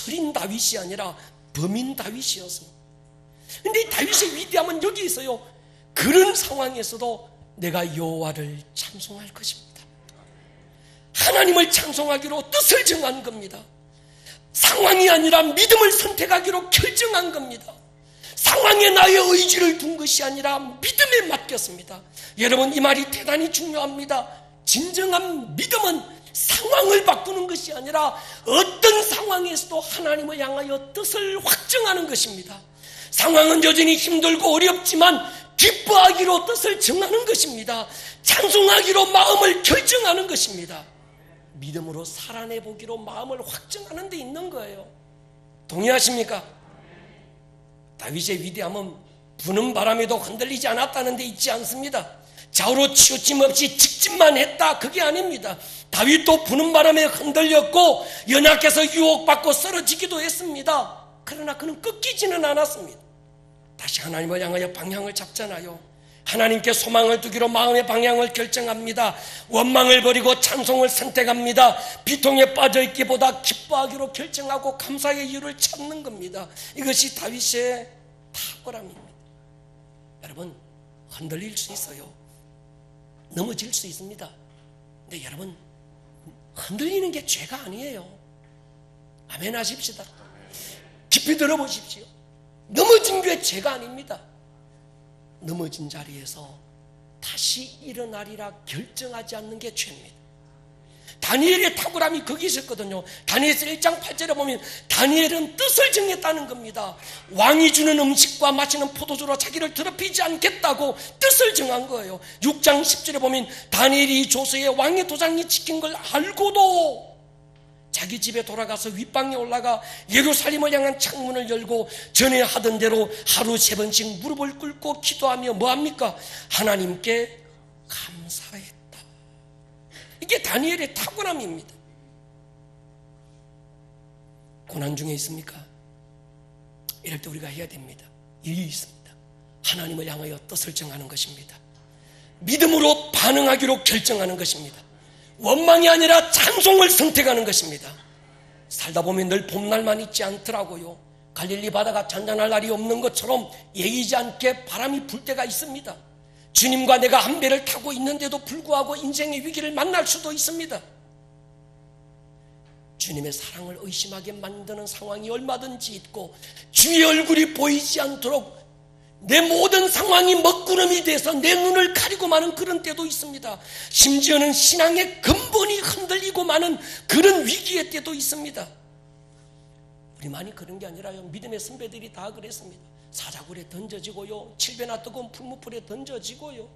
철인 다윗이 아니라 범인 다윗이었습니다. 그런데 다윗의 위대함은 여기 있어요. 그런 상황에서도 내가 여호와를 찬송할 것입니다. 하나님을 찬송하기로 뜻을 정한 겁니다. 상황이 아니라 믿음을 선택하기로 결정한 겁니다. 상황에 나의 의지를 둔 것이 아니라 믿음에 맡겼습니다. 여러분, 이 말이 대단히 중요합니다. 진정한 믿음은 상황을 바꾸는 것이 아니라 어떤 상황에서도 하나님을 향하여 뜻을 확정하는 것입니다. 상황은 여전히 힘들고 어렵지만 기뻐하기로 뜻을 정하는 것입니다. 찬송하기로 마음을 결정하는 것입니다. 믿음으로 살아내보기로 마음을 확정하는 데 있는 거예요. 동의하십니까? 다윗의 위대함은 부는 바람에도 흔들리지 않았다는 데 있지 않습니다. 좌우로 치우침 없이 직진만 했다, 그게 아닙니다. 다윗도 부는 바람에 흔들렸고 연약해서 유혹받고 쓰러지기도 했습니다. 그러나 그는 꺾이지는 않았습니다. 다시 하나님을 향하여 방향을 잡잖아요. 하나님께 소망을 두기로 마음의 방향을 결정합니다. 원망을 버리고 찬송을 선택합니다. 비통에 빠져있기보다 기뻐하기로 결정하고 감사의 이유를 찾는 겁니다. 이것이 다윗의 탁월함입니다. 여러분, 흔들릴 수 있어요. 넘어질 수 있습니다. 근데 여러분, 흔들리는 게 죄가 아니에요. 아멘 하십시다. 깊이 들어보십시오. 넘어진 게 죄가 아닙니다. 넘어진 자리에서 다시 일어나리라 결정하지 않는 게 죄입니다. 다니엘의 탁월함이 거기 있었거든요. 다니엘서 1장 8절에 보면 다니엘은 뜻을 정했다는 겁니다. 왕이 주는 음식과 마시는 포도주로 자기를 더럽히지 않겠다고 뜻을 정한 거예요. 6장 10절에 보면 다니엘이 조서에 왕의 도장이 찍힌 걸 알고도 자기 집에 돌아가서 윗방에 올라가 예루살렘을 향한 창문을 열고 전에 하던 대로 하루 3번씩 무릎을 꿇고 기도하며 뭐합니까? 하나님께 감사했다. 이게 다니엘의 탁월함입니다. 고난 중에 있습니까? 이럴 때 우리가 해야 됩니다. 일이 있습니다. 하나님을 향하여 뜻을 정하는 것입니다. 믿음으로 반응하기로 결정하는 것입니다. 원망이 아니라 찬송을 선택하는 것입니다. 살다 보면 늘 봄날만 있지 않더라고요. 갈릴리 바다가 잔잔할 날이 없는 것처럼 예의지 않게 바람이 불 때가 있습니다. 주님과 내가 한 배를 타고 있는데도 불구하고 인생의 위기를 만날 수도 있습니다. 주님의 사랑을 의심하게 만드는 상황이 얼마든지 있고 주의 얼굴이 보이지 않도록 내 모든 상황이 먹구름이 돼서 내 눈을 가리고 마는 그런 때도 있습니다. 심지어는 신앙의 근본이 흔들리고 마는 그런 위기의 때도 있습니다. 우리만이 그런 게 아니라요. 믿음의 선배들이 다 그랬습니다. 사자굴에 던져지고요. 7배나 뜨거운 풀무불에 던져지고요.